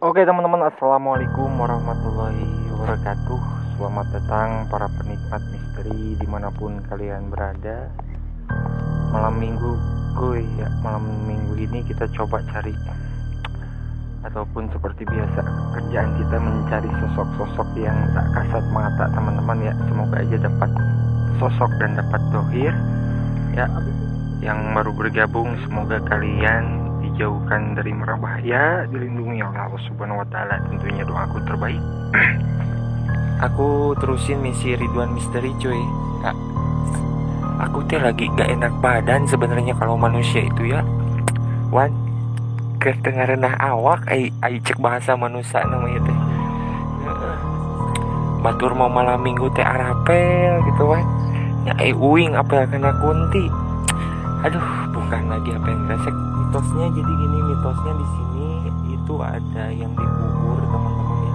Oke teman-teman, assalamualaikum warahmatullahi wabarakatuh. Selamat datang para penikmat misteri dimanapun kalian berada. Malam minggu ini kita coba cari, ataupun seperti biasa kerjaan kita mencari sosok-sosok yang tak kasat mata teman-teman ya. Semoga aja dapat sosok dan dapat dohir ya. Yang baru bergabung, semoga kalian dijauhkan dari mara bahaya, dilindungi oleh Allah Subhanahu wa taala. Tentunya doaku terbaik. Aku terusin misi Ridwan Misteri cuy. Ya. Aku teh lagi gak enak badan sebenarnya kalau manusia itu ya. Wan ketengarenah awak ai cek bahasa manusia namanya teh. Batur mau malam minggu teh arapel gitu wan. Ya uing apel kena kunti. Aduh, bukan lagi apa yang resek. Mitosnya jadi gini, mitosnya di sini itu ada yang dikubur teman-teman ya.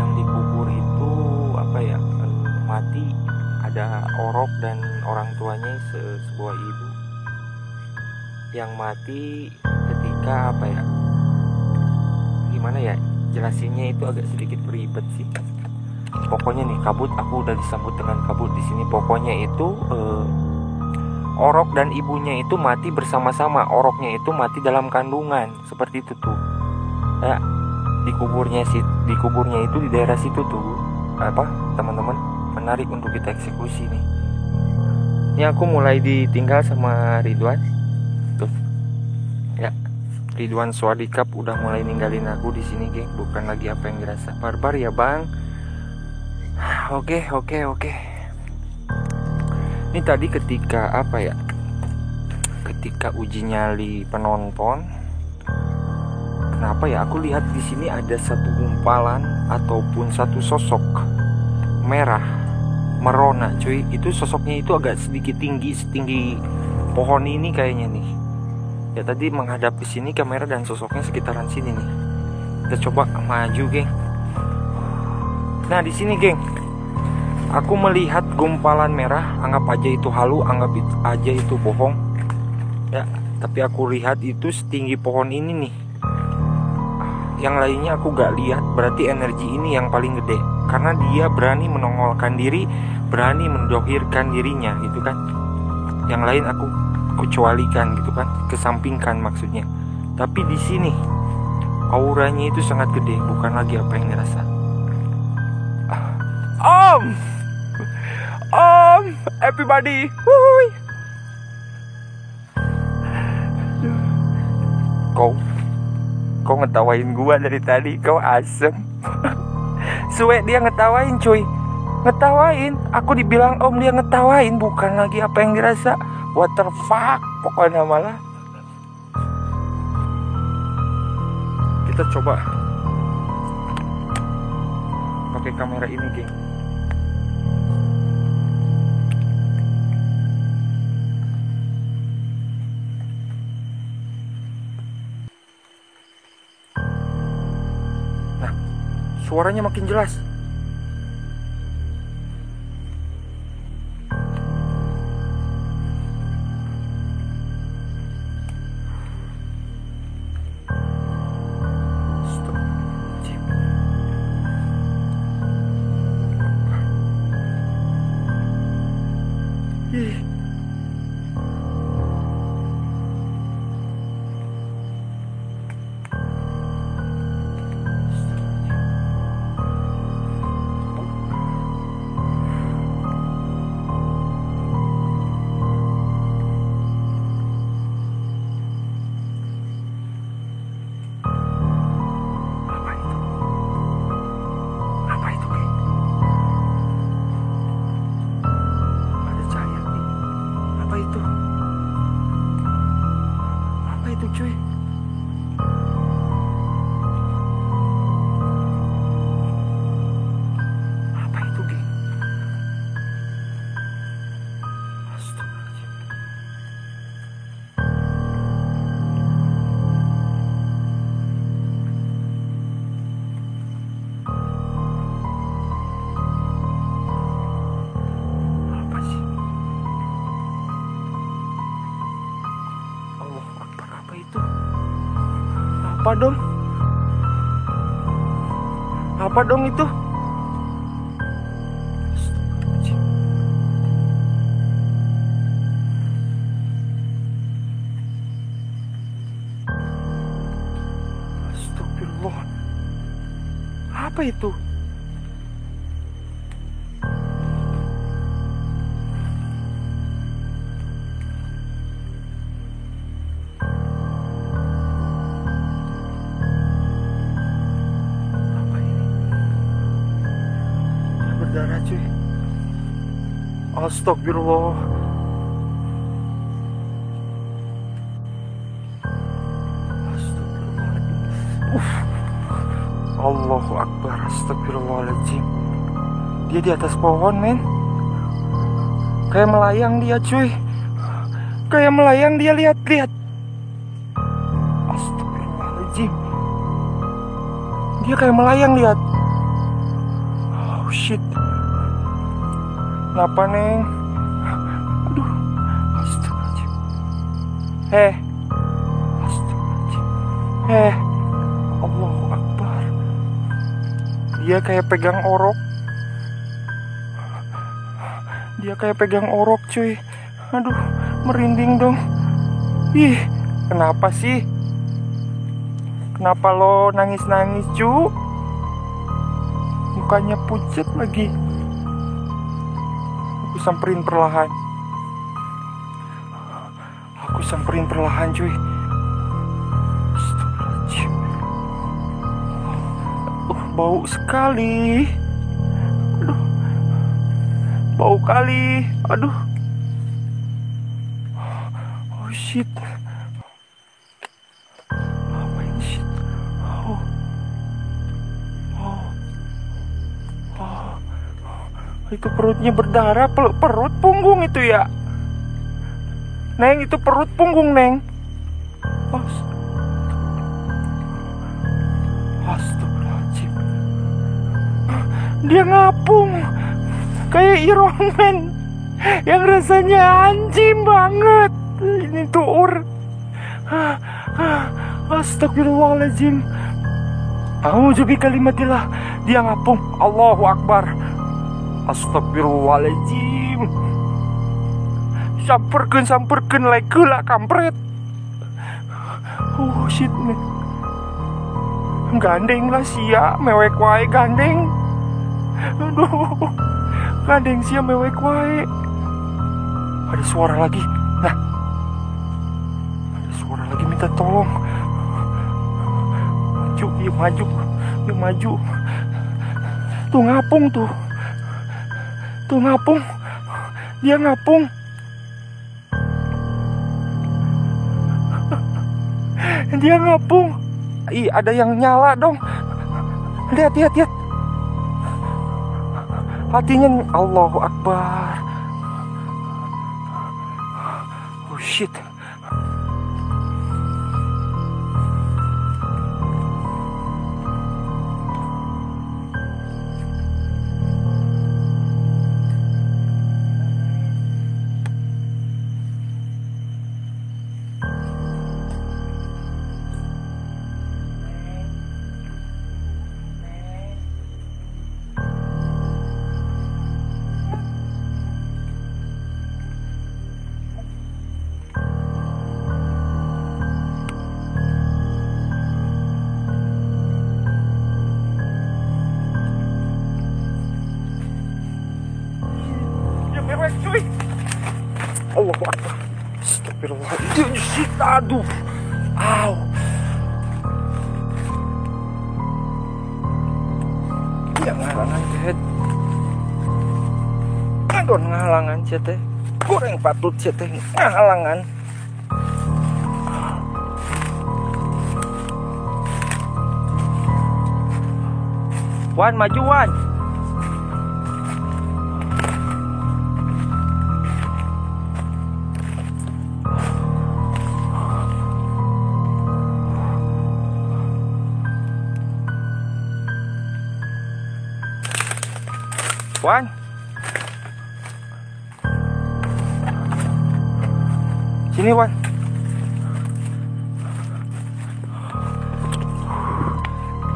Yang dikubur itu apa ya? Mati, ada orok dan orang tuanya sebuah ibu yang mati ketika apa ya? Gimana ya? Jelasinnya itu agak sedikit beribet sih. Pokoknya nih kabut, aku udah disambut dengan kabut di sini. Pokoknya itu orok dan ibunya itu mati bersama-sama. Oroknya itu mati dalam kandungan, seperti itu tuh. Ya, dikuburnya itu di daerah situ tuh. Apa, teman-teman? Menarik untuk kita eksekusi nih. Ini aku mulai ditinggal sama Ridwan. Tuh. Ya, Ridwan Swadikap udah mulai ninggalin aku di sini, geng. Bukan lagi apa yang dirasa barbar ya, Bang. Oke. Ini tadi ketika apa ya? Ketika uji nyali penonton, kenapa ya? Aku lihat di sini ada satu gumpalan ataupun satu sosok merah merona, cuy. Itu sosoknya itu agak sedikit setinggi pohon ini kayaknya nih. Ya tadi menghadap ke sini kamera dan sosoknya sekitaran sini nih. Kita coba maju, geng. Nah di sini, geng. Aku melihat gumpalan merah, anggap aja itu halu, anggap aja itu bohong. Ya, tapi aku lihat itu setinggi pohon ini nih. Yang lainnya aku gak lihat, berarti energi ini yang paling gede. Karena dia berani menongolkan diri, berani mendohirkan dirinya gitu kan. Yang lain aku kecualikan gitu kan, kesampingkan maksudnya. Tapi di sini auranya itu sangat gede, bukan lagi apa yang dirasa. Everybody, wuih. Kau ngetawain gua dari tadi, kau asem. Suwe dia ngetawain cuy, ngetawain. Aku dibilang om, dia ngetawain, bukan lagi apa yang dirasa. What the fuck, pokoknya malah. Kita coba pakai kamera ini, geng. Suaranya makin jelas. Cuy, apa itu, geng? Astagfirullahaladzim. Apa sih? Allah Akbar, apa itu? Apa dong? Apa dong itu? Astagfirullah. Apa itu? Darah cuy. Astagfirullah. Astagfirullahaladzim. Allahu Akbar. Astagfirullahaladzim. Dia di atas pohon, men. Kayak melayang dia, cuy. Kayak melayang dia, lihat. Astagfirullahaladzim. Dia kayak melayang, lihat. Oh shit. Kenapa, Neng? Aduh. Astagfirullahaladzim. Astagfirullahaladzim. Allahu Akbar. Dia kayak pegang orok. Cuy. Aduh, merinding dong. Ih, kenapa sih? Kenapa lo nangis-nangis, cu? Mukanya pucat lagi. Aku samperin perlahan, cuy. Astagfirullahaladzim. Bau sekali. Aduh. Bau kali. Aduh. Oh shit. Apa ini shit? Itu perutnya berdarah. Perut punggung itu ya, Neng. Itu perut punggung, Neng. Astagfirullahaladzim. Dia ngapung kayak Iron Man yang rasanya anjing banget. Ini tuur. Astagfirullahaladzim. A'udzu bikalimatillah. Dia ngapung. Allahu Akbar. Astagfirullahaladzim. Samperkeun lagi lah kampret. Oh shit, nih. Gandeng lah sia, mewek wae gandeng. Aduh. Gandeng sia mewek wae. Ada suara lagi. Nah. Ada suara lagi minta tolong. Maju. Tuh ngapung tuh. Dia ngapung. Ih, ada yang nyala dong. Lihat. Hatinya. Allahu Akbar. Oh shit. Cuy. Allahu Akbar. Astagfirullahaladzim. Shit, aduh. Au. Yang ngalangan cet. Adon ngalangan cet. Goreng patut cet ngalangan. Wan, maju Wan. Wan. Sini Wan.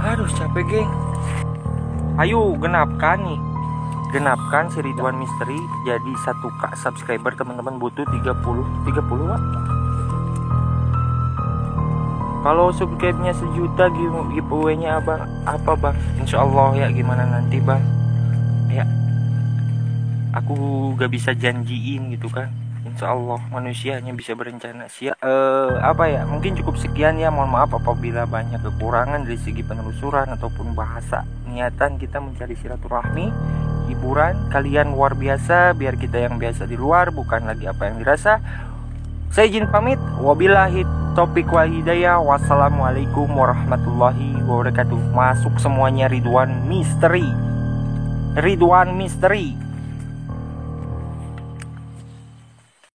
Aduh capek geng. Ayo genapkan nih. Genapkan si Ridwan Misteri jadi 1K subscriber teman-teman, butuh 30 Wak. Kalau subscribe-nya 1 juta giveaway-nya apa bang? Insya Allah ya, gimana nanti bang? Ya, aku gak bisa janjiin gitu kan. Insya Allah manusianya bisa berencana. Mungkin cukup sekian ya. Mohon maaf apabila banyak kekurangan dari segi penelusuran ataupun bahasa. Niatan kita mencari silaturahmi, hiburan kalian luar biasa, biar kita yang biasa di luar bukan lagi apa yang dirasa. Saya izin pamit. Wabillahi taufiq wal hidayah. Wassalamualaikum warahmatullahi wabarakatuh. Masuk semuanya Ridwan Misteri.